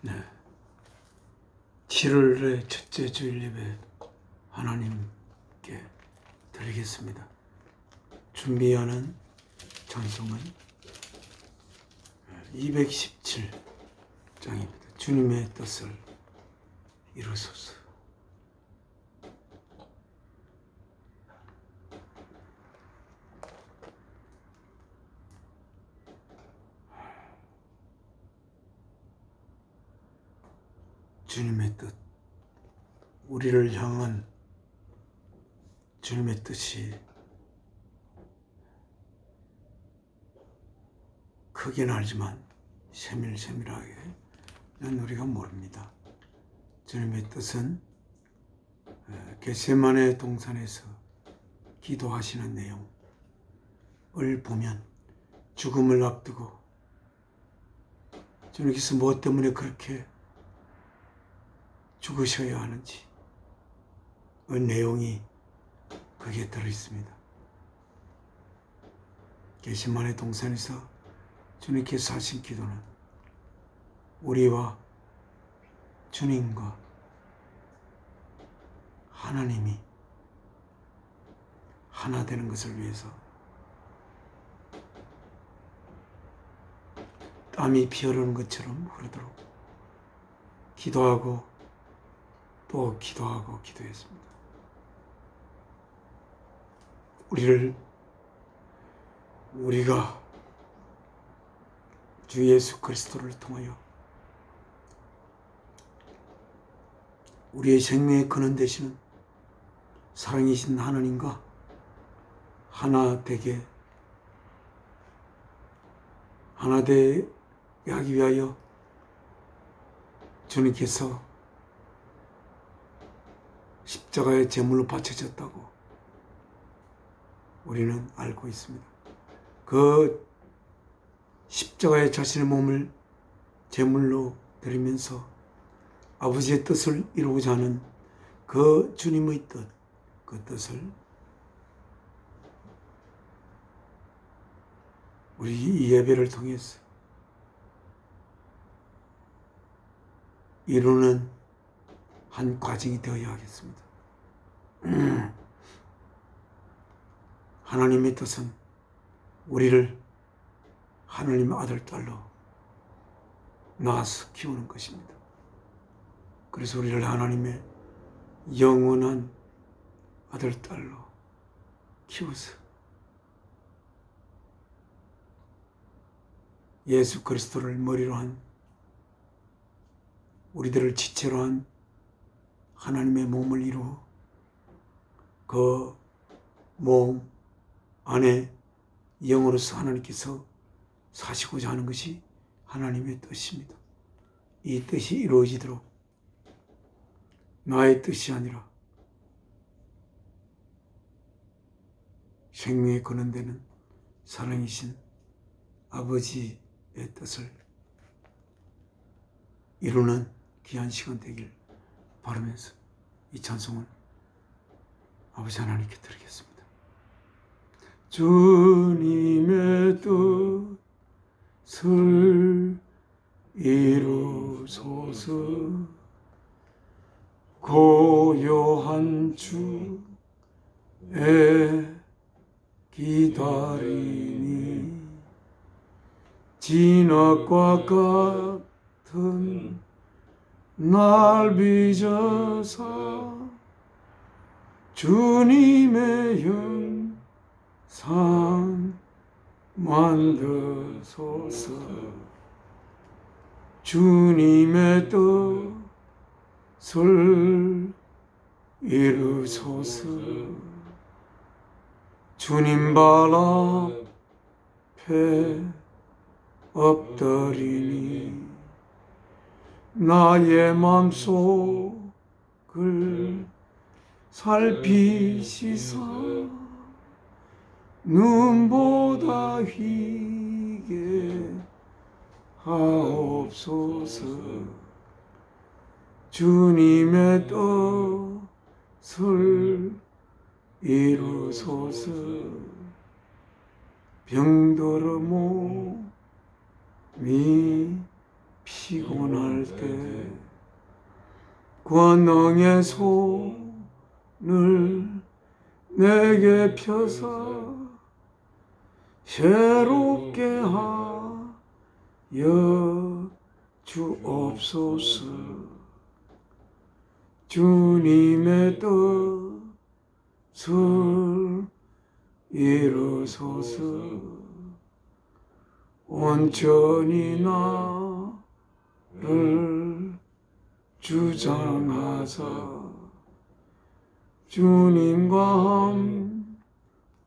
네. 7월의 첫째 주일 예배 하나님께 드리겠습니다. 준비하는 찬송은 217장입니다. 주님의 뜻을 이루소서. 주님의 뜻, 우리를 향한 주님의 뜻이 크긴 하지만 세밀세밀하게는 우리가 모릅니다. 주님의 뜻은 겟세마네 동산에서 기도하시는 내용을 보면 죽음을 앞두고 주님께서 무엇 때문에 그렇게 죽으셔야 하는지 그 내용이 거기에 들어있습니다. 겟세마네 동산에서 주님께서 하신 기도는 우리와 주님과 하나님이 하나 되는 것을 위해서 땀이 피어오르는 것처럼 흐르도록 기도하고 또 기도하고 기도했습니다. 우리가 주 예수 그리스도를 통하여 우리의 생명의 근원 되시는 사랑이신 하나님과 하나 되게 하기 위하여 주님께서 십자가의 제물로 바쳐졌다고 우리는 알고 있습니다. 그 십자가의 자신의 몸을 제물로 드리면서 아버지의 뜻을 이루고자 하는 그 주님의 뜻, 그 뜻을 우리 이 예배를 통해서 이루는 한 과정이 되어야 하겠습니다. 하나님의 뜻은 우리를 하나님의 아들, 딸로 낳아서 키우는 것입니다. 그래서 우리를 하나님의 영원한 아들, 딸로 키워서 예수 그리스도를 머리로 한 우리들을 지체로 한 하나님의 몸을 이루어 그 몸 안에 영으로서 하나님께서 사시고자 하는 것이 하나님의 뜻입니다. 이 뜻이 이루어지도록 나의 뜻이 아니라 생명의 근원되는 사랑이신 아버지의 뜻을 이루는 귀한 시간 되길 바라면서 이 찬송을 아버지 하나님께 드리겠습니다. 주님의 뜻을 이루소서. 고요한 주에 기다리니 진흙과 같은 날 빚어서 주님의 영상 만드소서. 주님의 뜻을 이루소서. 주님 발 앞에 엎드리니 나의 맘속을 살피시사 눈보다 휘게 하옵소서. 주님의 뜻을 이루소서. 병들어 몸이 피곤할 때 권능의 손을 내게 펴사 새롭게 하여 주옵소서. 주님의 뜻을 이루소서. 온전히 나를 주장하사 주님과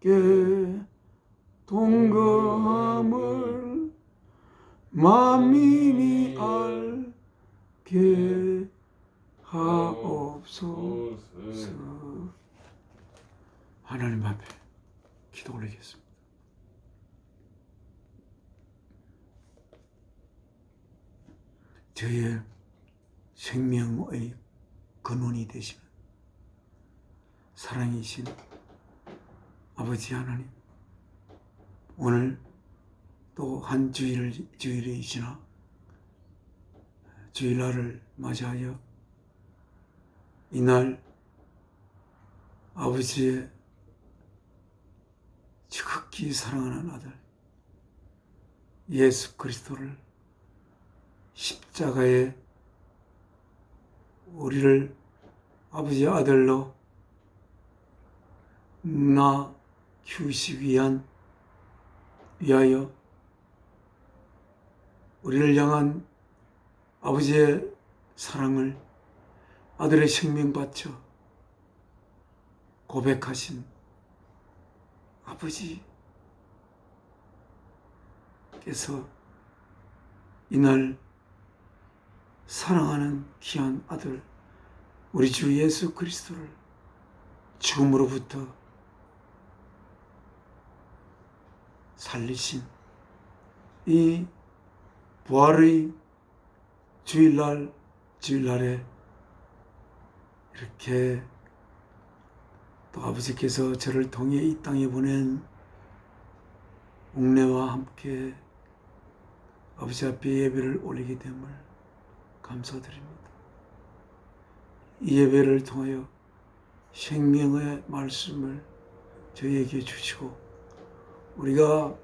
함께 동거함을 만민이 알게 하옵소서. 하나님 앞에 기도 올리겠습니다. 저의 생명의 근원이 되시는 사랑이신 아버지 하나님, 오늘 또 한 주일이 지나 주일날을 맞이하여 이날 아버지의 지극히 사랑하는 아들 예수 그리스도를 십자가에 우리를 아버지의 아들로 낳으시기 위하여 우리를 향한 아버지의 사랑을 아들의 생명 바쳐 고백하신 아버지께서 이날 사랑하는 귀한 아들 우리 주 예수 그리스도를 죽음으로부터 살리신 이 부활의 주일날에 이렇게 또 아버지께서 저를 통해 이 땅에 보낸 웅례와 함께 아버지 앞에 예배를 올리게 됨을 감사드립니다. 이 예배를 통하여 생명의 말씀을 저희에게 주시고 우리가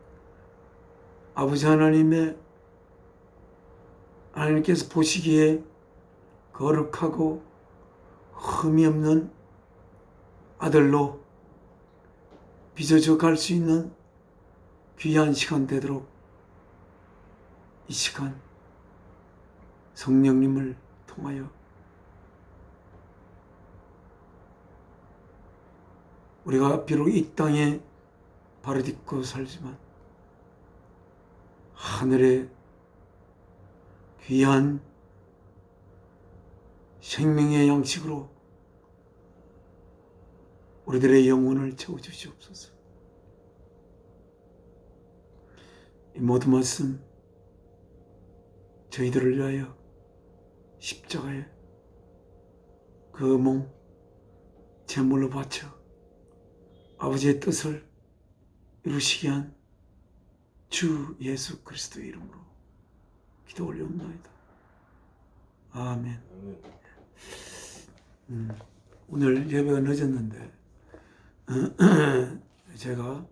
아버지 하나님께서 보시기에 거룩하고 흠이 없는 아들로 빚어져 갈 수 있는 귀한 시간 되도록 이 시간 성령님을 통하여 우리가 비록 이 땅에 발을 딛고 살지만 하늘의 귀한 생명의 양식으로 우리들의 영혼을 채워주시옵소서. 이 모든 말씀 저희들을 위하여 십자가에 그 몸 제물로 바쳐 아버지의 뜻을 이루시게 한 주 예수 그리스도의 이름으로 기도 올려옵나이다. 아멘. 오늘 예배가 늦었는데 제가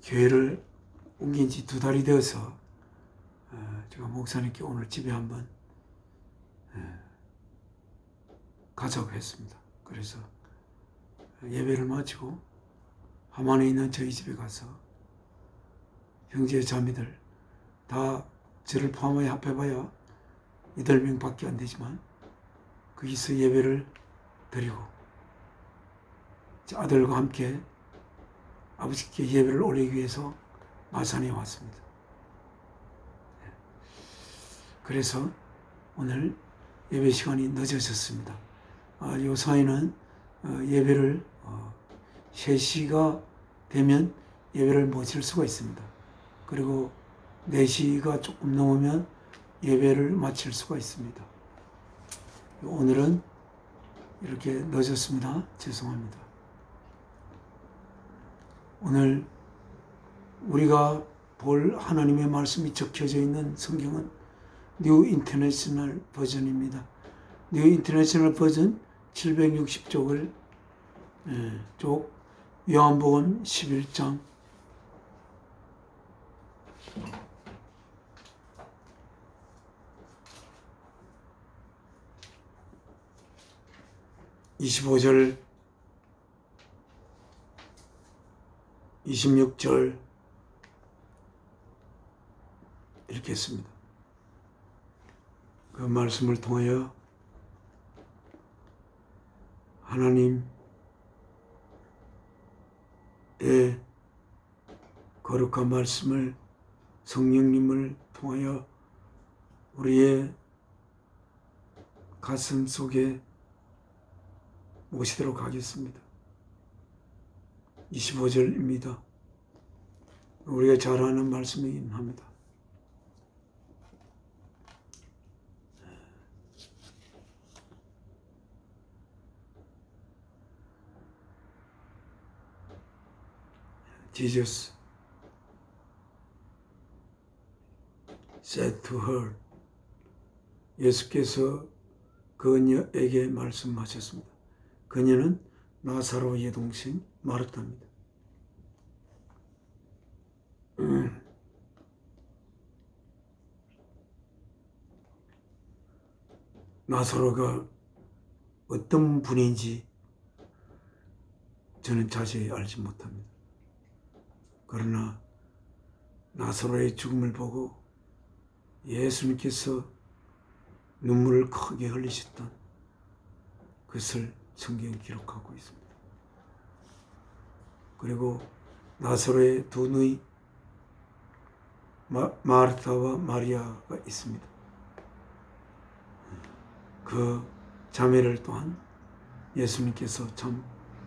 교회를 옮긴 지 2달이 되어서 제가 목사님께 오늘 집에 한번 가자고 했습니다. 그래서 예배를 마치고 함안에 있는 저희 집에 가서 형제 자매들 다 저를 포함하여 합해봐야 8명밖에 안 되지만 거기서 예배를 드리고 아들과 함께 아버지께 예배를 올리기 위해서 마산에 왔습니다. 그래서 오늘 예배 시간이 늦어졌습니다. 요 사이는 예배를 3시가 되면 예배를 마칠 수가 있습니다. 그리고 4시가 조금 넘으면 예배를 마칠 수가 있습니다. 오늘은 이렇게 늦었습니다. 죄송합니다. 오늘 우리가 볼 하나님의 말씀이 적혀져 있는 성경은 뉴 인터내셔널 버전입니다. 뉴 인터내셔널 버전 760쪽을 쪽 요한복음 11장 25절 26절 이렇게 했습니다. 그 말씀을 통하여 하나님의 거룩한 말씀을 성령님을 통하여 우리의 가슴 속에 모시도록 하겠습니다. 25절입니다. 우리가 잘 아는 말씀이긴 합니다. Jesus said to her. 예수께서 그녀에게 말씀하셨습니다. 그녀는 나사로의 동생 마르타입니다. 나사로가 어떤 분인지 저는 자세히 알지 못합니다. 그러나 나사로의 죽음을 보고 예수님께서 눈물을 크게 흘리셨던 그것을 성경에 기록하고 있습니다. 그리고 나사로의 두 누이 마르타와 마리아가 있습니다. 그 자매를 또한 예수님께서 참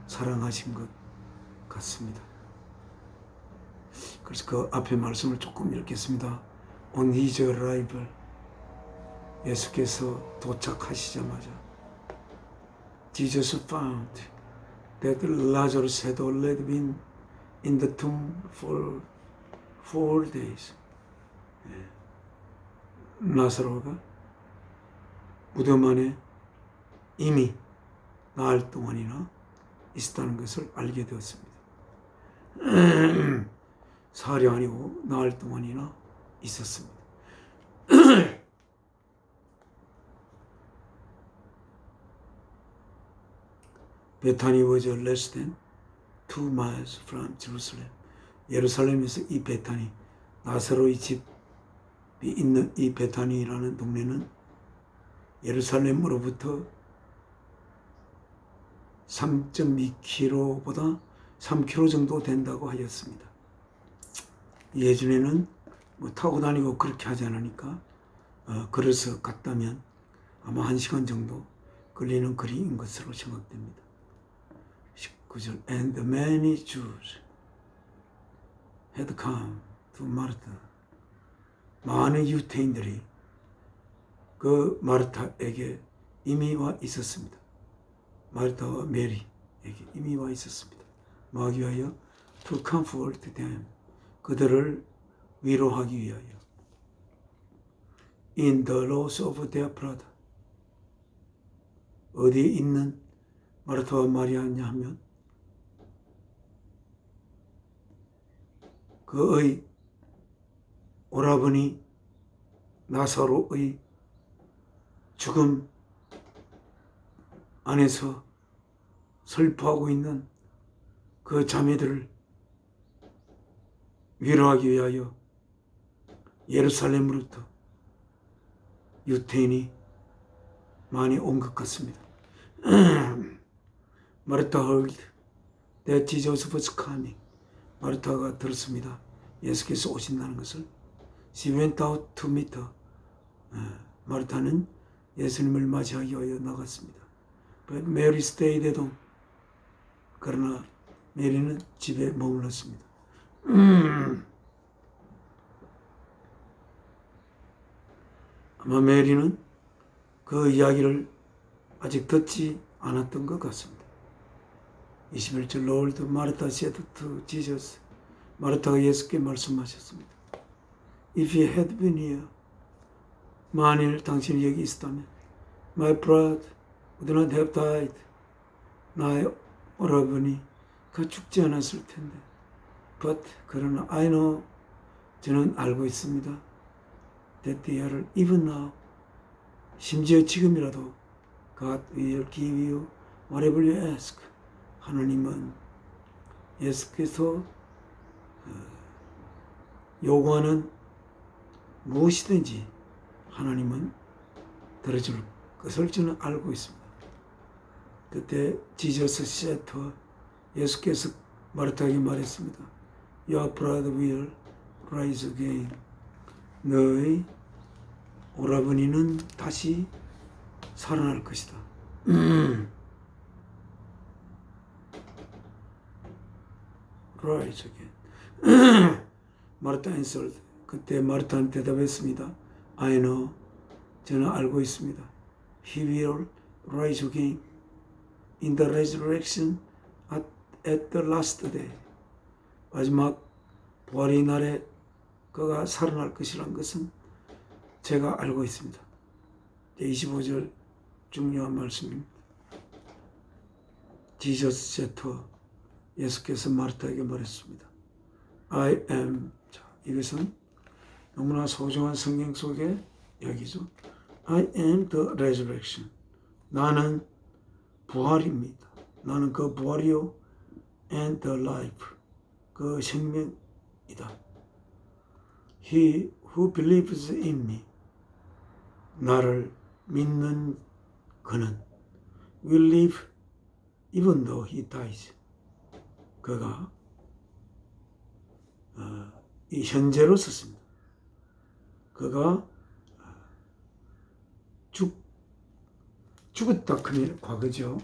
사랑하신 것 같습니다. 그래서 그 앞에 말씀을 조금 읽겠습니다. On his arrival, 예수께서 도착하시자마자 Jesus found that Lazarus had already been in the tomb for 4 days. 나사로가 무덤 안에 이미 나흘 동안이나 있었다는 것을 알게 되었습니다. 사흘이 아니고 나흘 동안이나 있었습니다. Bethany was less than 2 miles from Jerusalem. 예루살렘에서 이 베타니, 나사로의 집이 있는 이 베타니라는 동네는 예루살렘으로부터 3.2km보다 3km 정도 된다고 하였습니다. 예전에는 타고 다니고 그렇게 하지 않으니까 걸어서 갔다면 아마 1시간 정도 걸리는 거리인 것으로 생각됩니다. 19절 And many Jews had come to Martha. 많은 유대인들이 그 마르타에게 이미 와 있었습니다. 마르타와 메리에게 이미 와 있었습니다. 뭐하기 위하여? To comfort them. 그들을 위로하기 위하여. In the loss of their brother. 어디에 있는 마르타와 마리아냐 하면 그의 오라버니 나사로의 죽음 안에서 슬퍼하고 있는 그 자매들을 위로하기 위하여 예루살렘으로부터 유태인이 많이 온 것 같습니다. 마르타 heard that Jesus was coming. 마르타가 들었습니다. 예수께서 오신다는 것을. She went out to meet her. 마르타는 예수님을 맞이하기 위하여 나갔습니다. But Mary stayed at home. 그러나 메리는 집에 머물렀습니다. 아마 메리는 그 이야기를 아직 듣지 않았던 것 같습니다. 21절 Lord, 마르타 said to Jesus. 마르타가 예수께 말씀하셨습니다. If you had been here, 만일 당신이 여기 있었다면, my brother would not have died. 나의 오라버니 가 죽지 않았을 텐데. But 그러나 I know, 저는 알고 있습니다. That they are even now, 심지어 지금이라도 God will give you whatever you ask. 하나님은 예수께서 요구하는 무엇이든지 하나님은 들어줄 것을 저는 알고 있습니다. 그때 지저스 세터 예수께서 마르타에게 말했습니다. Your brother will rise again. 너의 오라버니는 다시 살아날 것이다. Rise again. 마르타 answered. 그때 마르타는 대답했습니다. I know. 저는 알고 있습니다. He will rise again in the resurrection at the last day. 마지막 부활의 날에 그가 살아날 것이란 것은 제가 알고 있습니다. 25절 중요한 말씀입니다. 지저스 세터 예수께서 마르타에게 말했습니다. I am. 자, 이것은 너무나 소중한 성경 속의 이야기죠. I am the resurrection. 나는 부활입니다. 나는 그 부활이요. And the life. 그 생명이다. He who believes in me. 나를 믿는 그는 will live even though he dies. 그가 이 현재로 썼습니다. 그가 죽었다 그러면 과거죠.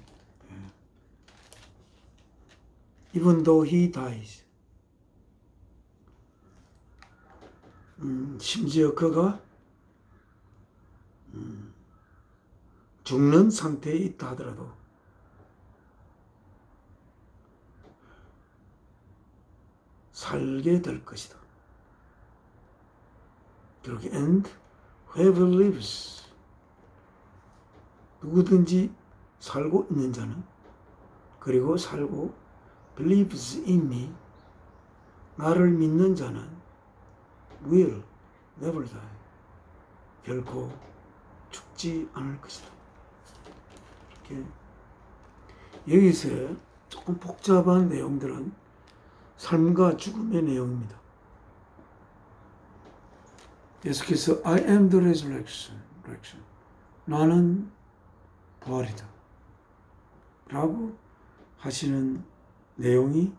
Even though he dies. 심지어 그가 죽는 상태에 있다 하더라도 살게 될 것이다. 그렇게 and whoever lives. 누구든지 살고 있는 자는 그리고 살고 believes in me. 나를 믿는 자는 will never die. 결코 죽지 않을 것이다. 이렇게 여기서 조금 복잡한 내용들은 삶과 죽음의 내용입니다. 예수께서 I am the resurrection. 나는 부활이다. 라고 하시는 내용이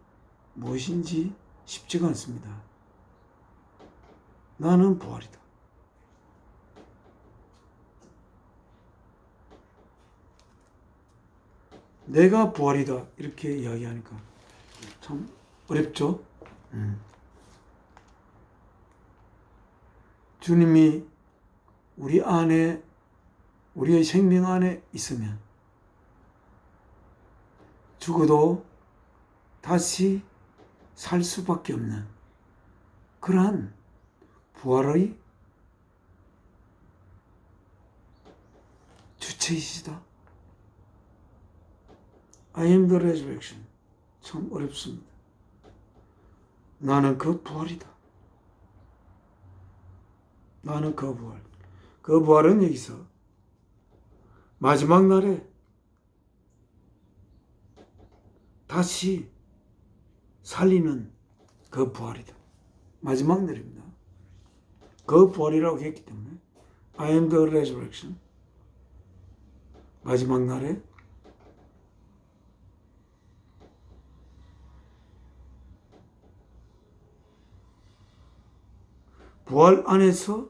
무엇인지 쉽지가 않습니다. 나는 부활이다. 내가 부활이다. 이렇게 이야기하니까 참 어렵죠? 주님이 우리 안에, 우리의 생명 안에 있으면 죽어도 다시 살 수밖에 없는 그러한 부활의 주체이시다. I am the resurrection. 참 어렵습니다. 나는 그 부활이다. 나는 그 부활. 그 부활은 여기서 마지막 날에 다시 살리는 그 부활이다. 마지막 날입니다. 그 부활이라고 했기 때문에 I am the resurrection. 마지막 날에 부활 안에서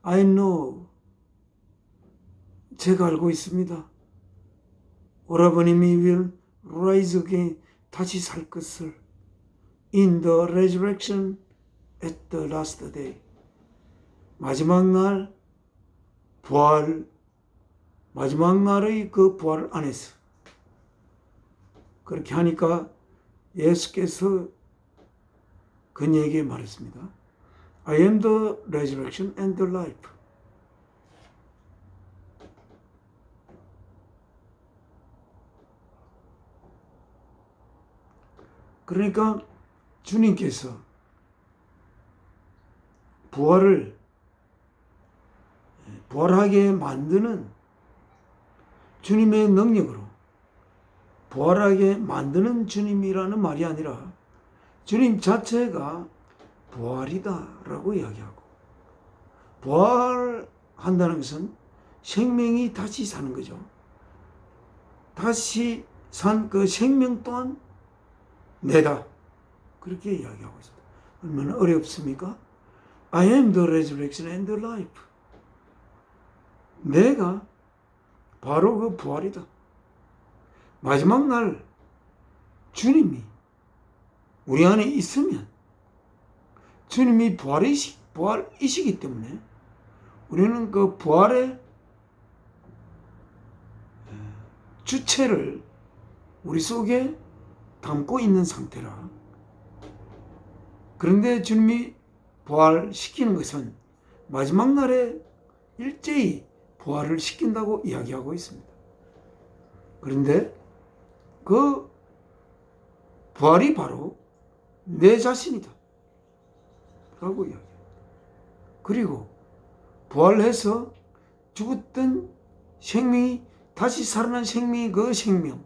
I know. 제가 알고 있습니다. 오라버님이 will rise again. 다시 살 것을. In the resurrection at the last day. 마지막 날 부활, 마지막 날의 그 부활 안에서. 그렇게 하니까 예수께서 그녀에게 말했습니다. I am the resurrection and the life. 그러니까 주님께서 부활하게 만드는 주님의 능력으로 부활하게 만드는 주님이라는 말이 아니라 주님 자체가 부활이다라고 이야기하고, 부활한다는 것은 생명이 다시 사는 거죠. 다시 산 그 생명 또한 내다, 그렇게 이야기하고 있습니다. 얼마나 어렵습니까? I am the resurrection and the life. 내가 바로 그 부활이다. 마지막 날 주님이 우리 안에 있으면, 주님이 부활이시기 때문에 우리는 그 부활의 주체를 우리 속에 담고 있는 상태라. 그런데 주님이 부활시키는 것은 마지막 날에 일제히 부활을 시킨다고 이야기하고 있습니다. 그런데 그 부활이 바로 내 자신이다 라고 이야기해요. 그리고 부활해서 죽었던 생명이 다시 살아난 생명이 그 생명,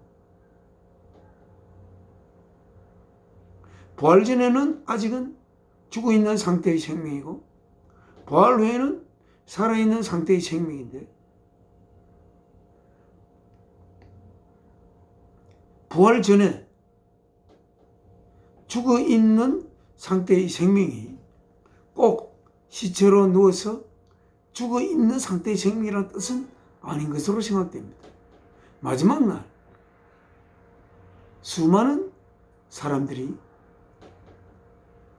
부활 전에는 아직은 죽어있는 상태의 생명이고 부활 후에는 살아있는 상태의 생명인데, 부활 전에 죽어있는 상태의 생명이 꼭 시체로 누워서 죽어있는 상태의 생명이라는 뜻은 아닌 것으로 생각됩니다. 마지막 날 수많은 사람들이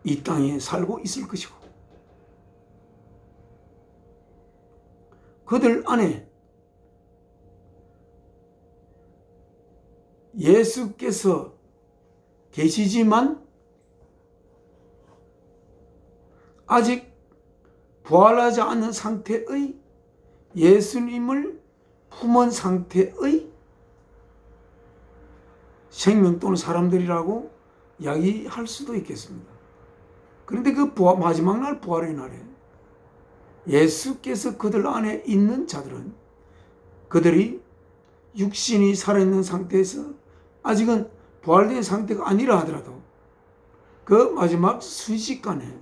이 땅에 살고 있을 것이고, 그들 안에 예수께서 계시지만 아직 부활하지 않은 상태의 예수님을 품은 상태의 생명 또는 사람들이라고 이야기할 수도 있겠습니다. 그런데 그 마지막 날 부활의 날에 예수께서 그들 안에 있는 자들은, 그들이 육신이 살아있는 상태에서 아직은 부활된 상태가 아니라 하더라도 그 마지막 순식간에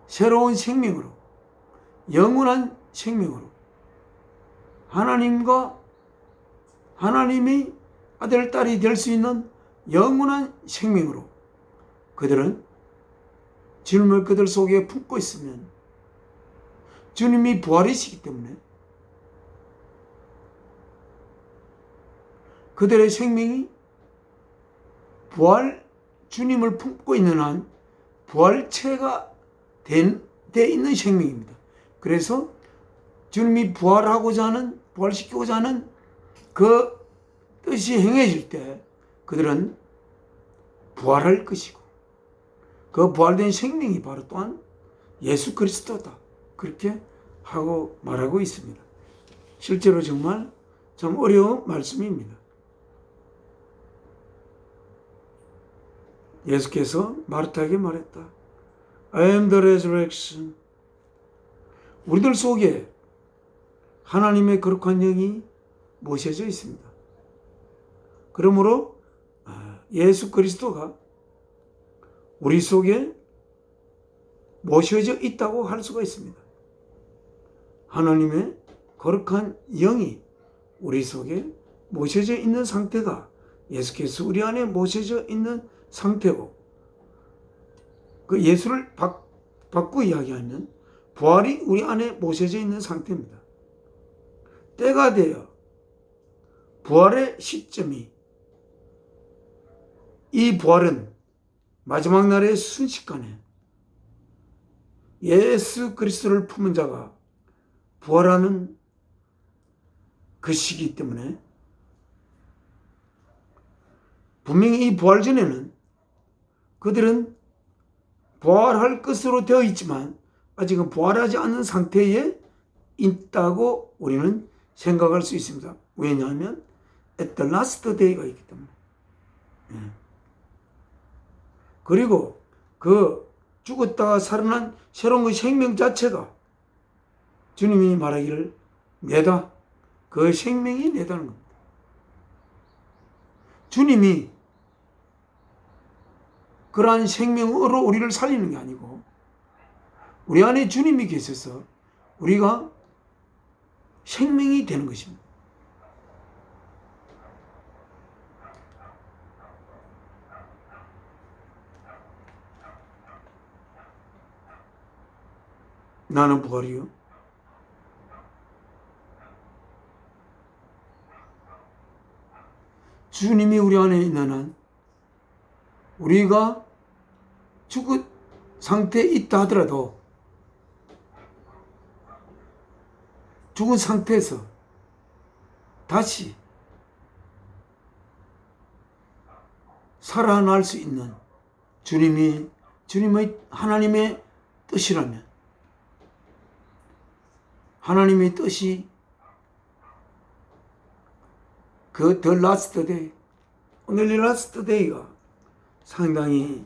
새로운 생명으로, 영원한 생명으로, 하나님이 아들, 딸이 될 수 있는 영원한 생명으로 그들은 주님을 그들 속에 품고 있으면, 주님이 부활이시기 때문에 그들의 생명이 주님을 품고 있는 한 부활체가 돼 있는 생명입니다. 그래서 주님이 부활시키고자 하는 그 뜻이 행해질 때 그들은 부활할 것이고, 그 부활된 생명이 바로 또한 예수 그리스도다, 그렇게 하고 말하고 있습니다. 실제로 정말 좀 어려운 말씀입니다. 예수께서 마르타에게 말했다. I am the resurrection. 우리들 속에 하나님의 거룩한 영이 모셔져 있습니다. 그러므로 예수 그리스도가 우리 속에 모셔져 있다고 할 수가 있습니다. 하나님의 거룩한 영이 우리 속에 모셔져 있는 상태가 예수께서 우리 안에 모셔져 있는 상태고, 그 예수를 바꾸어 이야기하는 부활이 우리 안에 모셔져 있는 상태입니다. 때가 되어 부활의 시점이, 이 부활은 마지막 날의 순식간에 예수 그리스도를 품은 자가 부활하는 그 시기 때문에, 분명히 이 부활 전에는 그들은 부활할 것으로 되어 있지만 아직은 부활하지 않은 상태에 있다고 우리는 생각할 수 있습니다. 왜냐하면 at the last day가 있기 때문에. 그리고 그 죽었다가 살아난 새로운 그 생명 자체가 주님이 말하기를 내다. 그 생명이 내다는 겁니다. 주님이 그러한 생명으로 우리를 살리는 게 아니고 우리 안에 주님이 계셔서 우리가 생명이 되는 것입니다. 나는 부활이요. 주님이 우리 안에 있는 한 우리가 죽은 상태에 있다 하더라도 죽은 상태에서 다시 살아날 수 있는 주님의 하나님의 뜻이라면 하나님의 뜻이 그 The Last Day, 오늘 이 Last Day가 상당히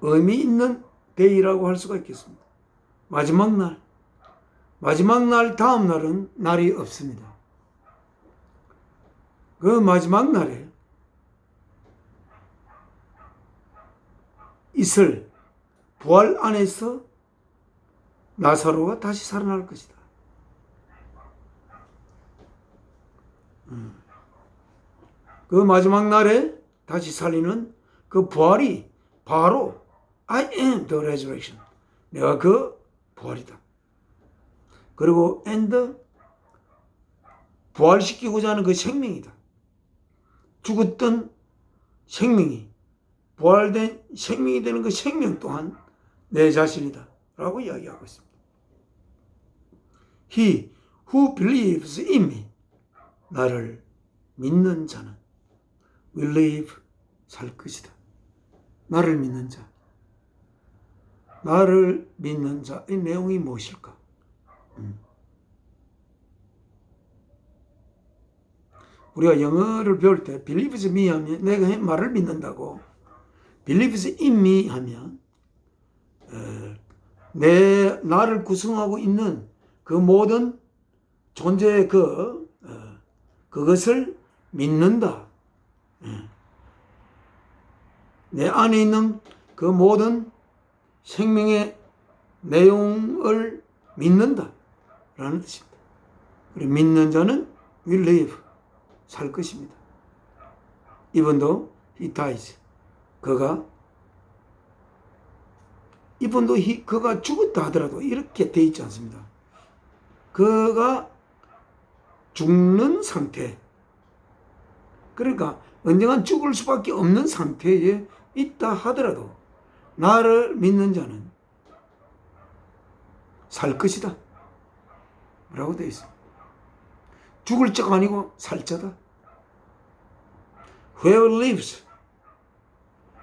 의미 있는 데이라고 할 수가 있겠습니다. 마지막 날 다음 날은 날이 없습니다. 그 마지막 날에 있을 부활 안에서 나사로가 다시 살아날 것이다. 그 마지막 날에 다시 살리는 그 부활이 바로 I am the resurrection. 내가 그 부활이다. 그리고 and 부활시키고자 하는 그 생명이다. 죽었던 생명이 부활된 생명이 되는 그 생명 또한 내 자신이다 라고 이야기하고 있습니다. He who believes in me, 나를 믿는 자는 will live, 살 것이다. 나를 믿는 자. 나를 믿는 자의 내용이 무엇일까? 우리가 영어를 배울 때 believes me 하면 내가 말을 믿는다고, believes in me 하면 나를 구성하고 있는 그 모든 존재의 그것을 믿는다. 내 안에 있는 그 모든 생명의 내용을 믿는다 라는 뜻입니다. 그리고 믿는 자는 will live, 살 것입니다. Even though he dies, 그가 죽었다 하더라도 이렇게 돼 있지 않습니다. 그가 죽는 상태, 그러니까 언젠간 죽을 수밖에 없는 상태에 있다 하더라도 나를 믿는 자는 살 것이다 라고 되어 있습니다. 죽을 자가 아니고 살 자다. Whoever lives,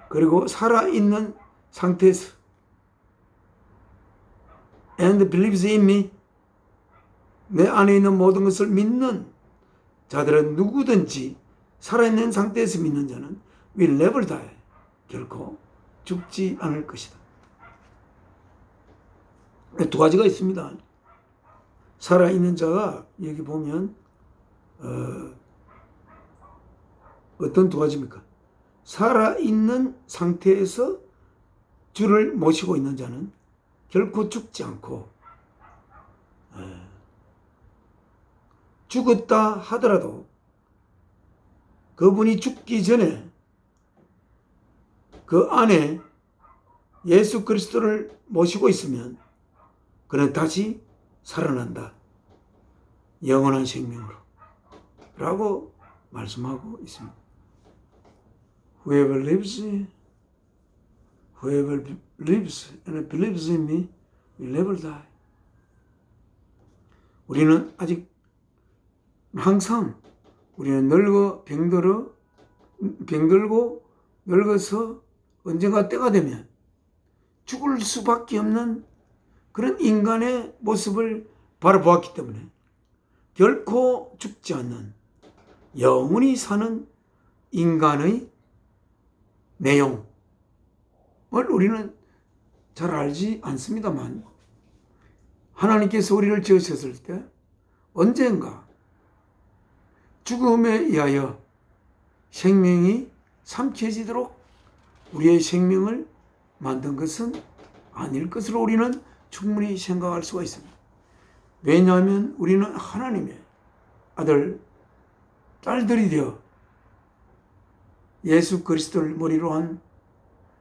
그리고 살아있는 상태에서 and believes in me, 내 안에 있는 모든 것을 믿는 자들은 누구든지 살아있는 상태에서 믿는 자는 will never die, 결코 죽지 않을 것이다. 두 가지가 있습니다. 살아있는 자가 여기 보면 어떤 두 가지입니까? 살아있는 상태에서 주를 모시고 있는 자는 결코 죽지 않고, 죽었다 하더라도 그분이 죽기 전에 그 안에 예수 그리스도를 모시고 있으면 그는 다시 살아난다. 영원한 생명으로 라고 말씀하고 있습니다. Whoever lives and believes in me will never die. 우리는 아직 항상 우리는 병들고 늙어서 언젠가 때가 되면 죽을 수밖에 없는 그런 인간의 모습을 바라보았기 때문에 결코 죽지 않는 영원히 사는 인간의 내용을 우리는 잘 알지 않습니다만, 하나님께서 우리를 지으셨을 때 언젠가 죽음에 의하여 생명이 삼켜지도록 우리의 생명을 만든 것은 아닐 것으로 우리는 충분히 생각할 수가 있습니다. 왜냐하면 우리는 하나님의 아들, 딸들이 되어 예수 그리스도를 머리로 한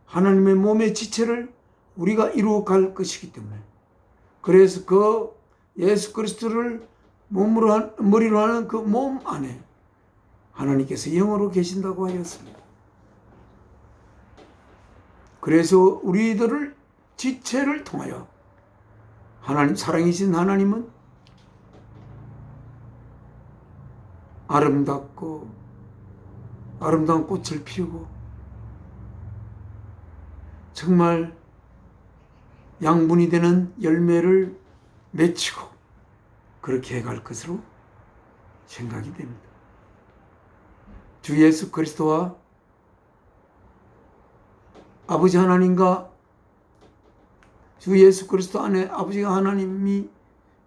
하나님의 몸의 지체를 우리가 이루어갈 것이기 때문에, 그래서 그 예수 그리스도를 머리로 하는 그 몸 안에 하나님께서 영으로 계신다고 하였습니다. 그래서 우리들을 지체를 통하여 하나님, 사랑이신 하나님은 아름다운 꽃을 피우고 정말 양분이 되는 열매를 맺히고 그렇게 해갈 것으로 생각이 됩니다. 주 예수 그리스도와 아버지 하나님과 주 예수 그리스도 안에 아버지가 하나님이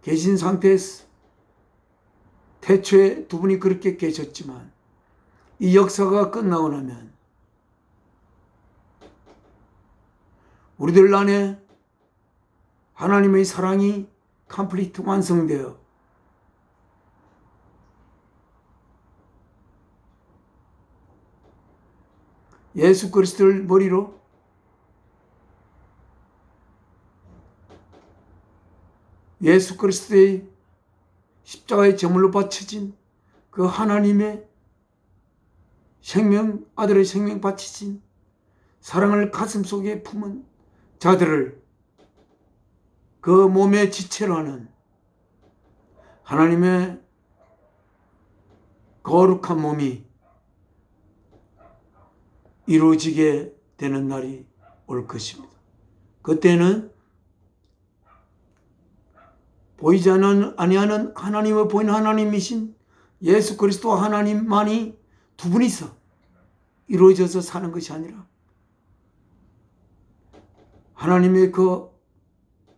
계신 상태에서 태초에 두 분이 그렇게 계셨지만, 이 역사가 끝나고 나면 우리들 안에 하나님의 사랑이 컴플리트 완성되어 예수 그리스도를 머리로 예수 그리스도의 십자가의 제물로 바쳐진 그 하나님의 생명, 아들의 생명 바치신 사랑을 가슴속에 품은 자들을 그 몸의 지체로 하는 하나님의 거룩한 몸이 이루어지게 되는 날이 올 것입니다. 그때는 보이지 아니하는 하나님을 보이는 하나님이신 예수 그리스도 하나님만이 두 분이서 이루어져서 사는 것이 아니라, 하나님의 그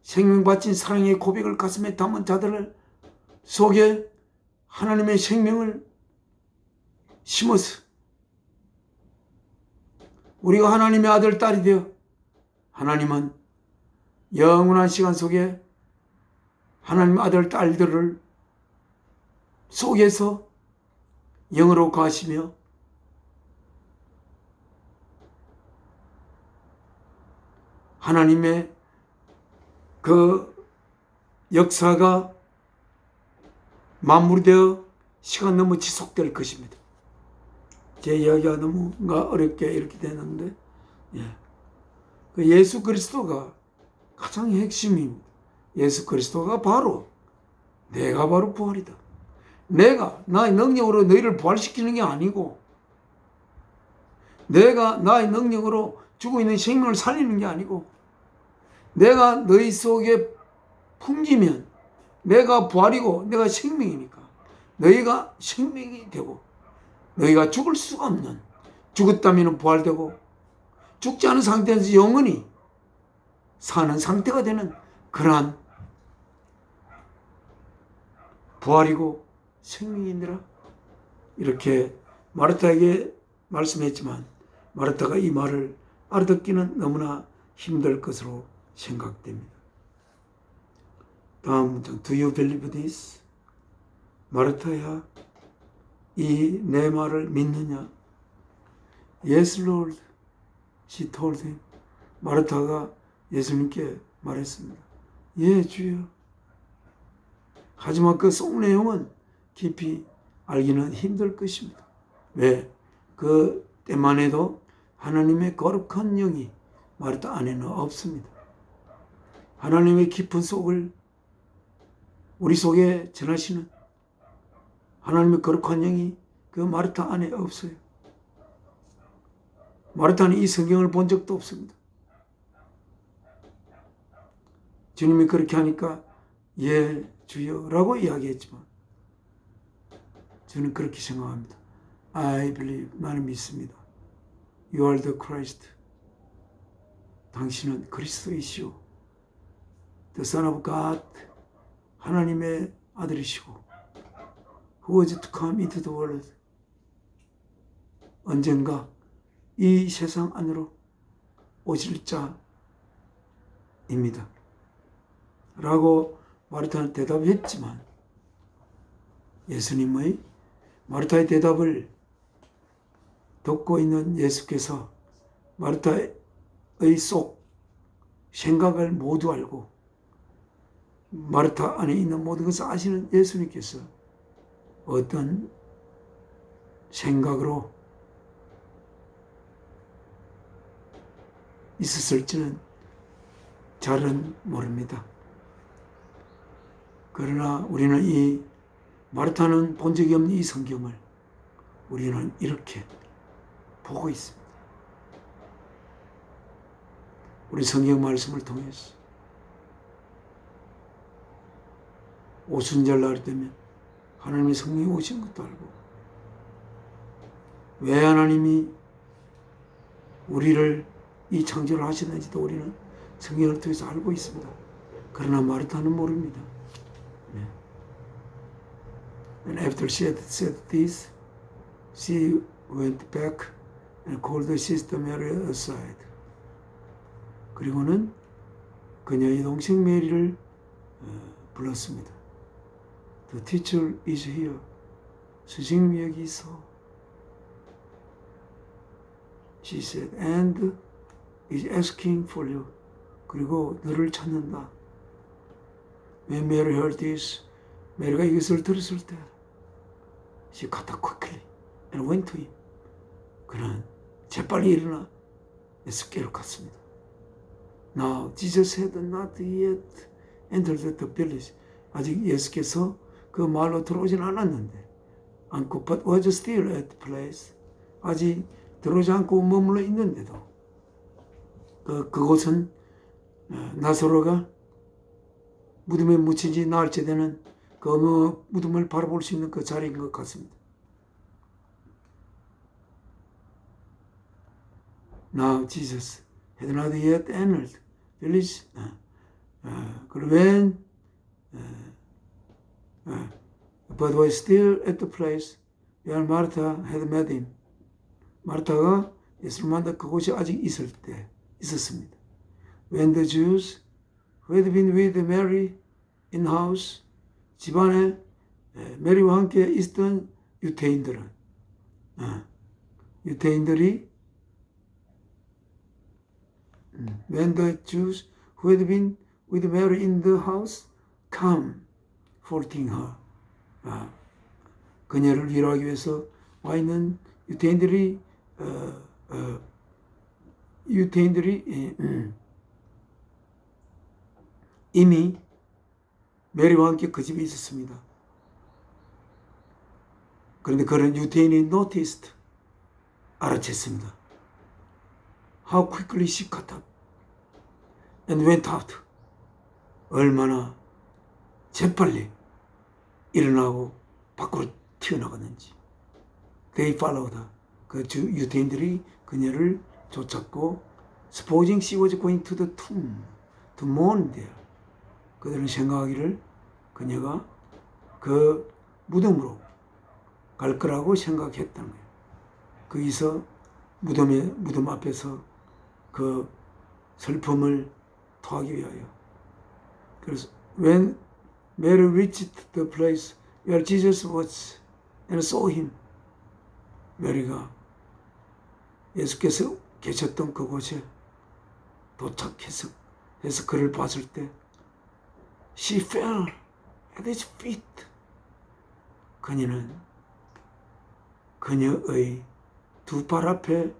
생명 바친 사랑의 고백을 가슴에 담은 자들 속에 하나님의 생명을 심어서 우리가 하나님의 아들, 딸이 되어 하나님은 영원한 시간 속에 하나님 아들, 딸들을 속에서 영으로 가시며 하나님의 그 역사가 마무리되어 시간 너무 지속될 것입니다. 제 이야기가 너무 어렵게 이렇게 되는데, 그 예수 그리스도가 가장 핵심입니다. 예수 그리스도가 내가 바로 부활이다. 내가 나의 능력으로 너희를 부활시키는 게 아니고, 내가 나의 능력으로 죽어 있는 생명을 살리는 게 아니고, 내가 너희 속에 품기면 내가 부활이고 내가 생명이니까 너희가 생명이 되고, 너희가 죽을 수가 없는, 죽었다면 부활되고 죽지 않은 상태에서 영원히 사는 상태가 되는 그러한 부활이고 생명이니라. 이렇게 마르타에게 말씀했지만 마르타가 이 말을 알아듣기는 너무나 힘들 것으로 생각됩니다. 다음 문장. Do you believe this? 마르타야, 이 내 말을 믿느냐? Yes, Lord. She told him. 마르타가 예수님께 말했습니다. 예, 주여. 하지만 그 속 내용은 깊이 알기는 힘들 것입니다. 왜? 그 때만 해도 하나님의 거룩한 영이 마르타 안에는 없습니다. 하나님의 깊은 속을 우리 속에 전하시는 하나님의 거룩한 영이 그 마르타 안에 없어요. 마르타는 이 성경을 본 적도 없습니다. 주님이 그렇게 하니까 예 주여라고 이야기했지만 저는 그렇게 생각합니다. I believe, 나는 믿습니다. You are the Christ. 당신은 그리스도이시오. The Son of God, 하나님의 아들이시고 Who was to come into the world. 언젠가 이 세상 안으로 오실 자입니다. 라고 마르타는 대답했지만 예수님의 마르타의 대답을 듣고 있는 예수께서 마르타의 속 생각을 모두 알고 마르타 안에 있는 모든 것을 아시는 예수님께서 어떤 생각으로 있었을지는 잘은 모릅니다. 그러나 우리는 이 마르타는 본 적이 없는 이 성경을 우리는 이렇게 보고 있습니다. 우리 성경 말씀을 통해서 오순절날이 되면 하나님의 성령이 오신 것도 알고 왜 하나님이 우리를 이 창조를 하셨는지도 우리는 성경을 통해서 알고 있습니다. 그러나 마르타는 모릅니다. And after she had said this, she went back and called the sister Mary aside. 그리고는 그녀의 동생 메리를 불렀습니다. The teacher is here. 스승님이 여기 있어. She said, and is asking for you. 그리고 너를 찾는다. When Mary heard this, 메리가 이것을 들었을 때 she got up quickly and went to him. 그는 재빨리 일어나 예수께로 갔습니다. Now Jesus had not yet entered the village. 아직 예수께서 그 마을로 들어오진 않았는데 but was still at the place. 아직 들어오지 않고 머물러 있는데도 그곳은 나사로가 무덤에 묻힌 지 나흘째 되는 그 무덤을 바라볼 수 있는 그 자리인 것 같습니다. Now Jesus had not yet entered village. When but was still at the place where Martha had met him. 마르타가 예수를 만나 그곳이 아직 있었습니다. When the Jews who had been with Mary in house, 집안에 메리와 함께 있던 유대인들이 when the Jews who had been with Mary in the house come comforting her. 그녀를 위로하기 위해서 와 있는 유대인들이 이미 메리와 함께 그 집에 있었습니다. 그런데 그런 유대인이 noticed, 알아챘습니다. How quickly she got up and went out. 얼마나 재빨리 일어나고 밖으로 튀어나갔는지. They followed her. 그 유대인들이 그녀를 쫓았고 supposing she was going to the tomb to mourn there. 그들은 생각하기를 그녀가 그 무덤으로 갈 거라고 생각했다는 거예요. 거기서 무덤 앞에서 그 슬픔을 토하기 위하여. 그래서 when Mary reached the place where Jesus was and saw him, 메리가 예수께서 계셨던 그곳에 도착해서 그를 봤을 때 she fell at his feet. 그녀는 그녀의 두 발 앞에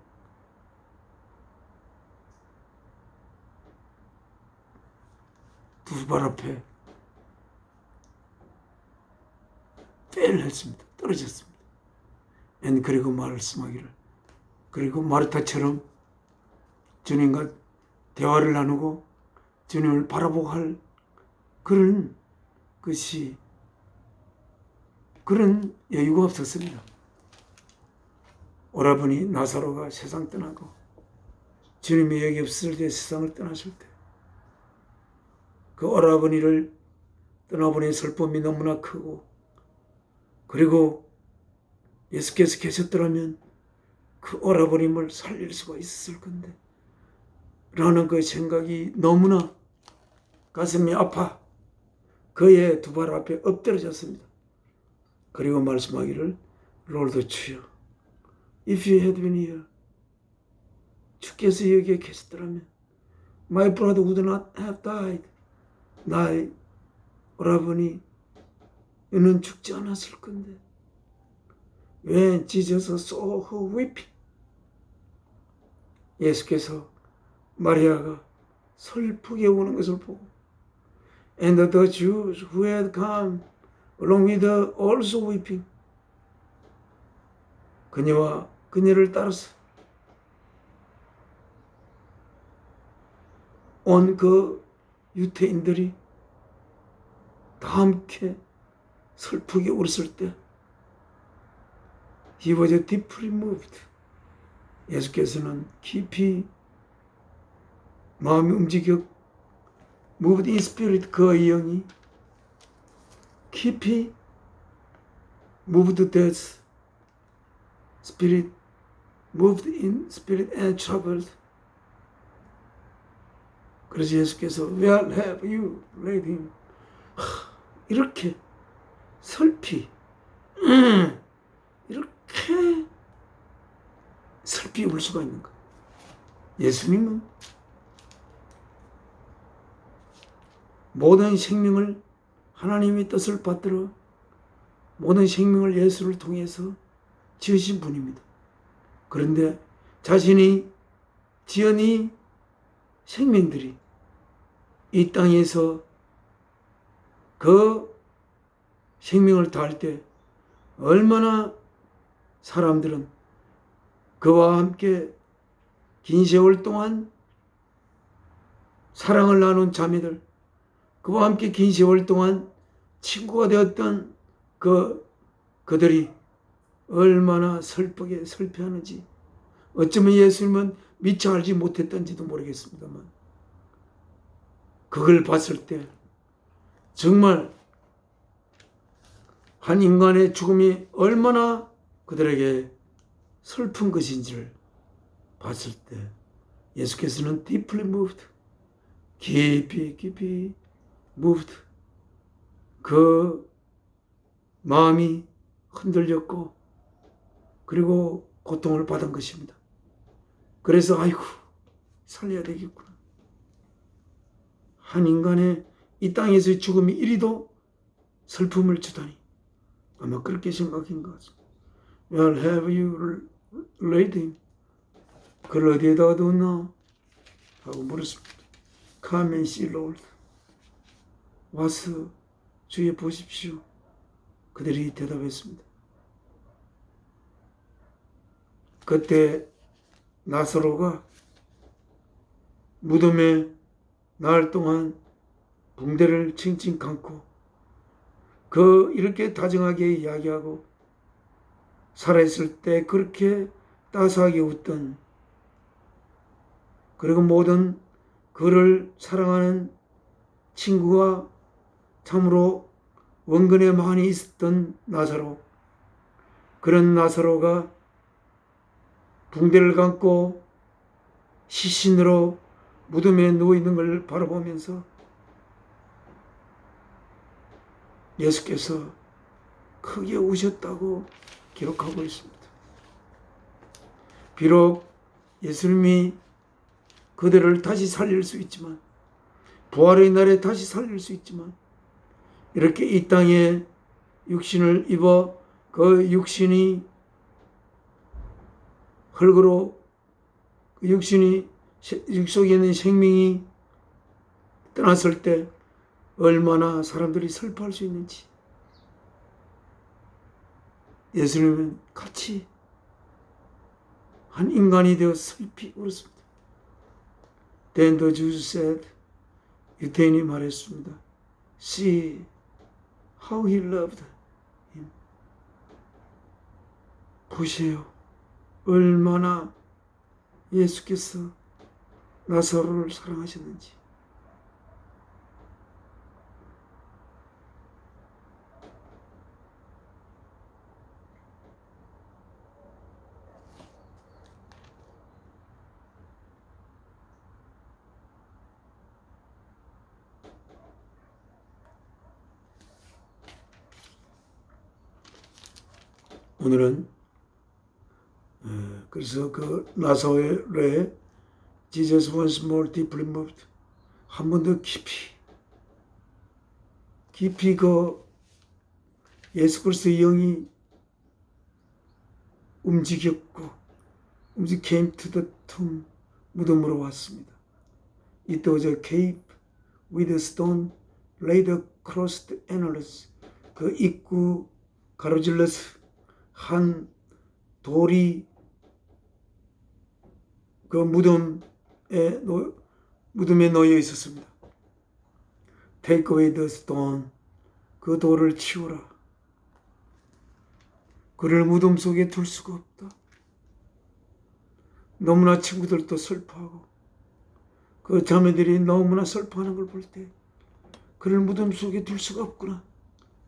fell 했습니다. 떨어졌습니다. 그리고 말씀하기를, 그리고 마르타처럼 주님과 대화를 나누고 주님을 바라보고 할 그런 것이, 그런 여유가 없었습니다. 오라버니 나사로가 세상 떠나고 주님이 여기 없을 때, 세상을 떠나실 때, 그 오라버니를 떠나보낸 슬픔이 너무나 크고, 그리고 예수께서 계셨더라면 그 오라버님을 살릴 수가 있었을 건데 라는 그 생각이 너무나 가슴이 아파 그의 두 발 앞에 엎드려졌습니다. 그리고 말씀하기를, 롤드 주여, if you had been here, 주께서 여기에 계셨더라면 my brother would not have died. 나의 오라버니 이는 죽지 않았을 건데. When Jesus saw her weeping, 예수께서 마리아가 슬프게 우는 것을 보고, and the Jews who had come along with her also weeping, 그녀와 그녀를 따라서 온 그 유태인들이 다 함께 슬프게 울었을 때 He was deeply moved. 예수께서는 깊이 마음이 움직여, moved in spirit, 그의 영이 깊이 moved that spirit, moved in spirit and troubled. 그래서 예수께서 Where have you laid him? 이렇게 슬피, 이렇게 슬피 울 수가 있는가? 예수님은 모든 생명을, 하나님의 뜻을 받들어 모든 생명을 예수를 통해서 지으신 분입니다. 그런데 자신이 지은 이 생명들이 이 땅에서 그 생명을 다할 때 얼마나 사람들은 그와 함께 긴 세월 동안 사랑을 나눈 자매들, 그와 함께 긴 세월 동안 친구가 되었던 그들이 얼마나 슬프게 슬퍼하는지, 어쩌면 예수님은 미처 알지 못했던지도 모르겠습니다만, 그걸 봤을 때 정말 한 인간의 죽음이 얼마나 그들에게 슬픈 것인지를 봤을 때 예수께서는 deeply moved, 깊이 moved, 그 마음이 흔들렸고 그리고 고통을 받은 것입니다. 그래서 아이고, 살려야 되겠구나. 한 인간의 이 땅에서의 죽음이 이리도 슬픔을 주다니, 아마 그렇게 생각한 것 같습니다. Where have you laid him? 그를 어디에다가 두었나? 하고 물었습니다. Come and see, Lord. 와서 주여 보십시오. 그들이 대답했습니다. 그때 나사로가 무덤에 나흘 동안 붕대를 칭칭 감고 이렇게 다정하게 이야기하고 살아있을 때 그렇게 따스하게 웃던, 그리고 모든 그를 사랑하는 친구가 참으로 원근에 많이 있었던 나사로, 그런 나사로가 붕대를 감고 시신으로 무덤에 누워있는 걸 바라보면서 예수께서 크게 우셨다고 기록하고 있습니다. 비록 예수님이 그들을 다시 살릴 수 있지만, 부활의 날에 다시 살릴 수 있지만, 이렇게 이 땅에 육신을 입어 그 육신이 흙으로, 그 육신이 육속에 있는 생명이 떠났을 때 얼마나 사람들이 슬퍼할 수 있는지 예수님은 같이 한 인간이 되어 슬피 울었습니다. Then the Jews said, 유대인이 말했습니다. See how he loved him. 보세요. 얼마나 예수께서 나사로를 사랑하셨는지. 오늘은 그래서 그 나사로의 Jesus once more deeply moved, 한 번 더 깊이 그 예수 그리스도의 영이 움직였고 came to the tomb, 무덤으로 왔습니다. It was a cave with a stone laid across the entrance. 그 입구 가로질러서 한 돌이 그 무덤에 놓여 있었습니다. Take away the stone. 그 돌을 치우라. 그를 무덤 속에 둘 수가 없다. 너무나 친구들도 슬퍼하고 그 자매들이 너무나 슬퍼하는 걸 볼 때 그를 무덤 속에 둘 수가 없구나.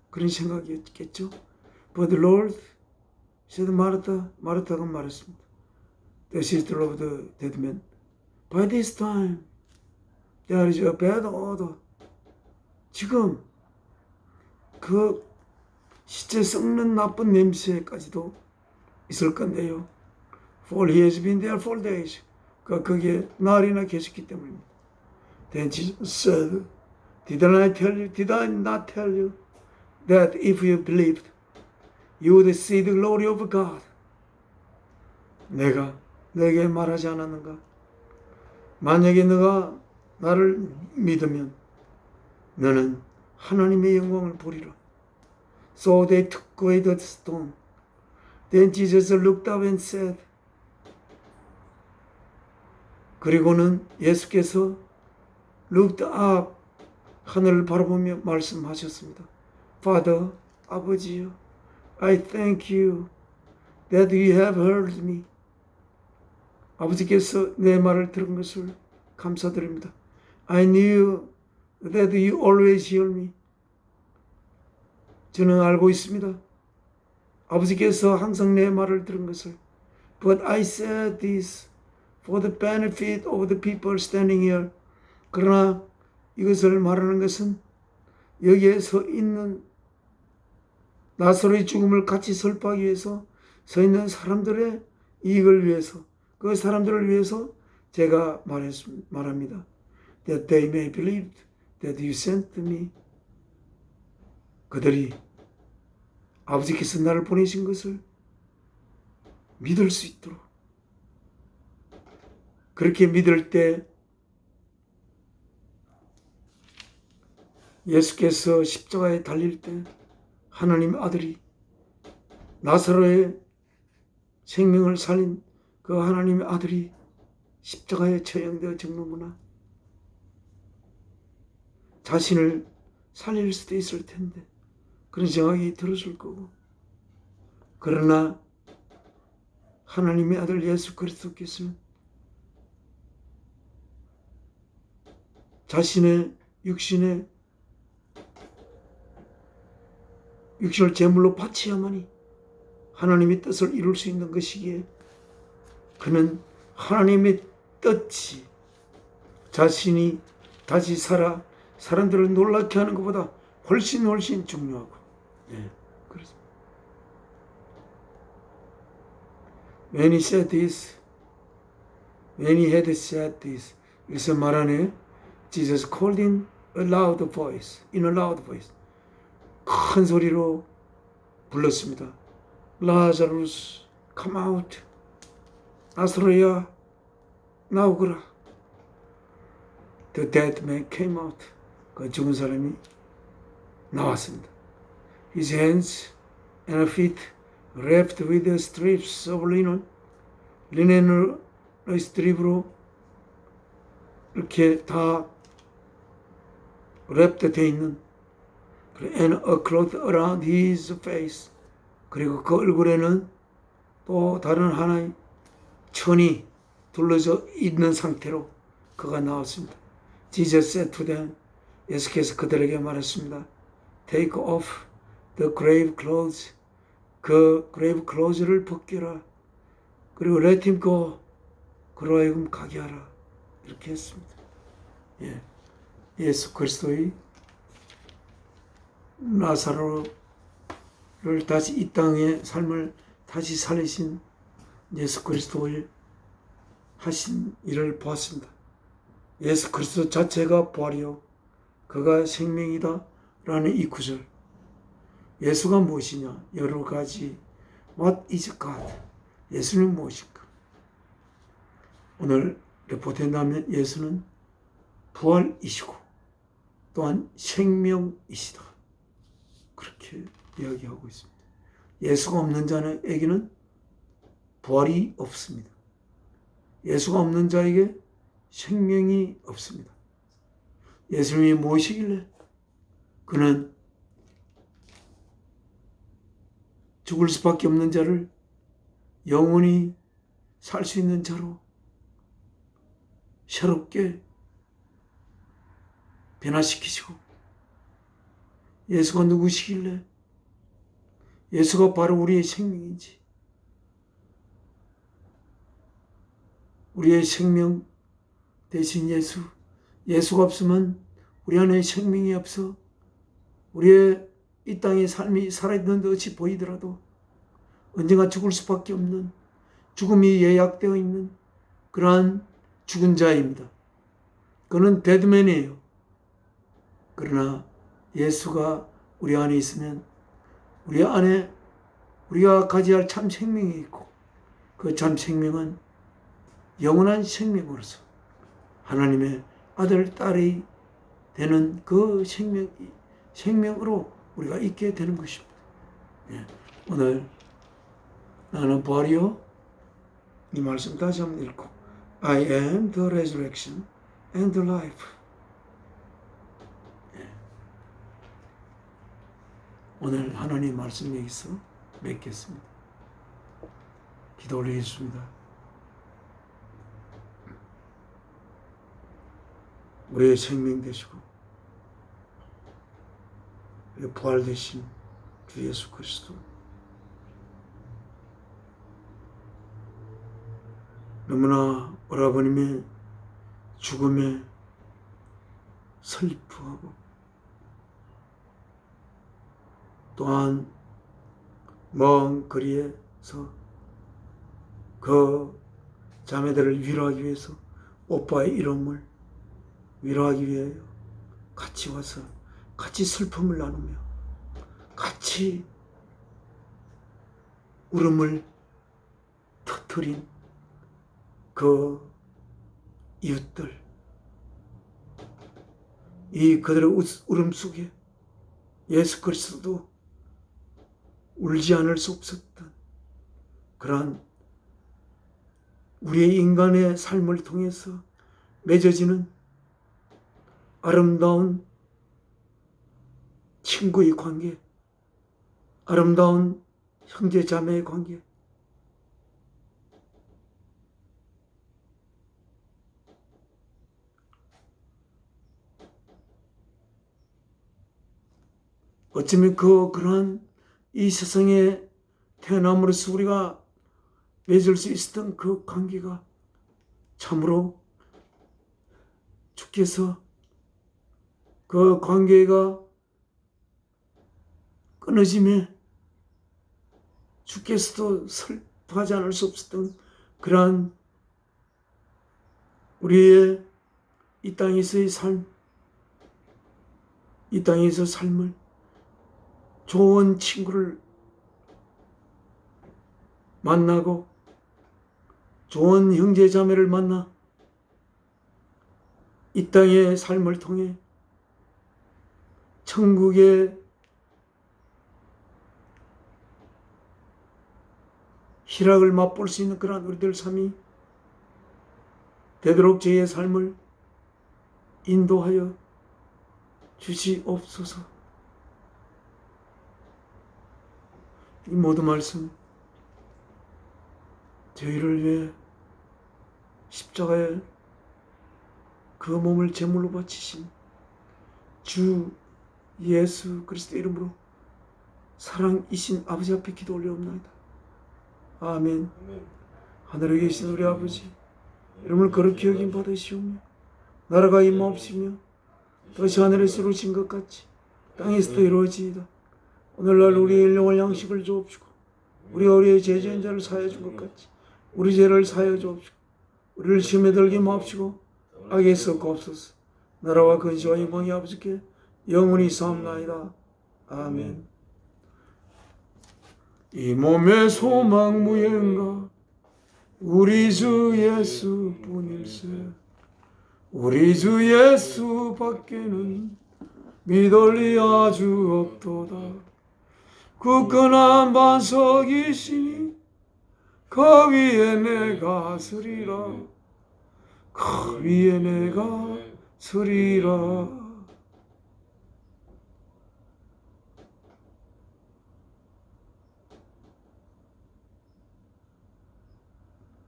그런 생각이었겠죠. But the Lord said, 마르타가 말했습니다. The sister of the dead man. By this time, there is a bad odor. 지금 그 시체 썩는 나쁜 냄새까지도 있을 건데요. For he has been there 4 days. 거기에 날이나 계셨기 때문입니다. Then Jesus said, Did I not tell you that if you believed, you would see the glory of God? 내가 너에게 말하지 않았는가? 만약에 너가 나를 믿으면 너는 하나님의 영광을 보리라. So they took away the stone. Then Jesus looked up and said, 그리고는 예수께서 looked up, 하늘을 바라보며 말씀하셨습니다. Father, 아버지요, I thank you that you have heard me. 아버지께서 내 말을 들은 것을 감사드립니다. I knew that you always hear me. 저는 알고 있습니다. 아버지께서 항상 내 말을 들은 것을. But I said this for the benefit of the people standing here. 그러나 이것을 말하는 것은 여기에 서 있는 나사로의 죽음을 같이 슬퍼하기 위해서 서 있는 사람들의 이익을 위해서, 그 사람들을 위해서 제가 말합니다. That they may believe that you sent me. 그들이 아버지께서 나를 보내신 것을 믿을 수 있도록, 그렇게 믿을 때 예수께서 십자가에 달릴 때 하나님 아들이 나사로의 생명을 살린 그 하나님의 아들이 십자가에 처형되어 죽는구나. 자신을 살릴 수도 있을 텐데 그런 생각이 들었을 거고, 그러나 하나님의 아들 예수 그리스도께서는 자신의 육신을 제물로 바치야만이 하나님의 뜻을 이룰 수 있는 것이기에 그는 하나님의 뜻이 자신이 다시 살아 사람들을 놀랍게 하는 것보다 훨씬 중요하고, 그렇습니다. When he had said this, 그래서 말하네. Jesus called in a loud voice. 큰 소리로 불렀습니다. Lazarus, come out. 나사로야, 나오거라. The dead man came out. 그 죽은 사람이 나왔습니다. His hands and feet wrapped with strips of linen 리넨을 스트립으로 이렇게 다 랩도 되어 있는 and a cloth around his face. 그리고 그 얼굴에는 또 다른 하나의 천이 둘러져 있는 상태로 그가 나왔습니다. Jesus said to them, 예수께서 그들에게 말했습니다. Take off the grave clothes. 그 grave clothes를 벗겨라. 그리고 let him go. 그로 하여금 가게 하라. 이렇게 했습니다. 예. 예수 그리스도의 나사로를 다시 이 땅의 삶을 다시 살리신 예수 그리스도의 하신 일을 보았습니다. 예수 그리스도 자체가 부활이요 그가 생명이다 라는 이 구절. 예수가 무엇이냐? 여러 가지. What is God? 예수는 무엇일까? 오늘 보탠다면 예수는 부활이시고 또한 생명이시다. 그렇게 이야기하고 있습니다. 예수가 없는 자에게는 부활이 없습니다. 예수가 없는 자에게 생명이 없습니다. 예수님이 무엇이길래 그는 죽을 수밖에 없는 자를 영원히 살 수 있는 자로 새롭게 변화시키시고, 예수가 누구시길래 예수가 바로 우리의 생명인지, 우리의 생명 대신 예수가 없으면 우리 안에 생명이 없어 우리의 이 땅의 삶이 살아있는 듯이 보이더라도 언젠가 죽을 수밖에 없는, 죽음이 예약되어 있는 그러한 죽은 자입니다. 그는 데드맨이에요. 그러나 예수가 우리 안에 있으면 우리 안에 우리가 가져야 할 참 생명이 있고, 그 참 생명은 영원한 생명으로서 하나님의 아들, 딸이 되는 그 생명으로 우리가 있게 되는 것입니다. 예. 오늘 나는 부활이요, 이 말씀 다시 한번 읽고, I am the resurrection and the life. 예. 오늘 하나님 말씀 여기서 맺겠습니다. 기도 올리겠습니다. 우리의 생명 되시고 우리의 부활 되신 주 예수 그리스도, 너무나 오라버님의 죽음에 슬퍼하고 또한 먼 거리에서 그 자매들을 위로하기 위해서 오빠의 이름을 위로하기 위하여 같이 와서 같이 슬픔을 나누며 같이 울음을 터뜨린 그 이웃들, 이 그들의 울음 속에 예수 그리스도도 울지 않을 수 없었던 그러한 우리의 인간의 삶을 통해서 맺어지는 아름다운 친구의 관계, 아름다운 형제 자매의 관계, 어쩌면 그러한 이 세상에 태어남으로써 우리가 맺을 수 있었던 그 관계가 참으로 주께서 그 관계가 끊어짐에 주께서도 슬퍼하지 않을 수 없었던 그러한 우리의 이 땅에서의 삶, 이 땅에서 삶을 좋은 친구를 만나고 좋은 형제 자매를 만나 이 땅의 삶을 통해 천국의 희락을 맛볼 수 있는 그런 우리들 삶이 되도록 저희의 삶을 인도하여 주시옵소서. 이 모든 말씀 저희를 위해 십자가에 그 몸을 제물로 바치신 주 예수 그리스도 이름으로 사랑이신 아버지 앞에 기도 올려옵나이다. 아멘. 하늘에 계신 우리 아버지, 이름을 거룩히 여김 받으시오며 나라가 임하옵시며 다시 하늘에서 이루어진 것 같이 땅에서도 이루어지이다. 오늘날 우리의 일용할 양식을 주옵시고 우리가 우리의 죄지은 자를 사하여 준 것 같이 우리 죄를 사하여 주옵시고 우리를 시험에 들게 마옵시고 악에서 구하옵소서. 나라와 근시와 영광이 아버지께 영원히 사옵나이다. 아멘. 이 몸의 소망 무언가 우리 주 예수 뿐일세. 우리 주 예수 밖에는 믿을 리 아주 없도다. 굳건한 반석이시니 그 위에 내가 서리라. 그 위에 내가 서리라.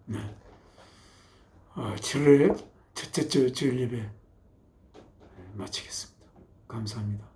네. 7월의 첫째 주 주일 예배 마치겠습니다. 감사합니다.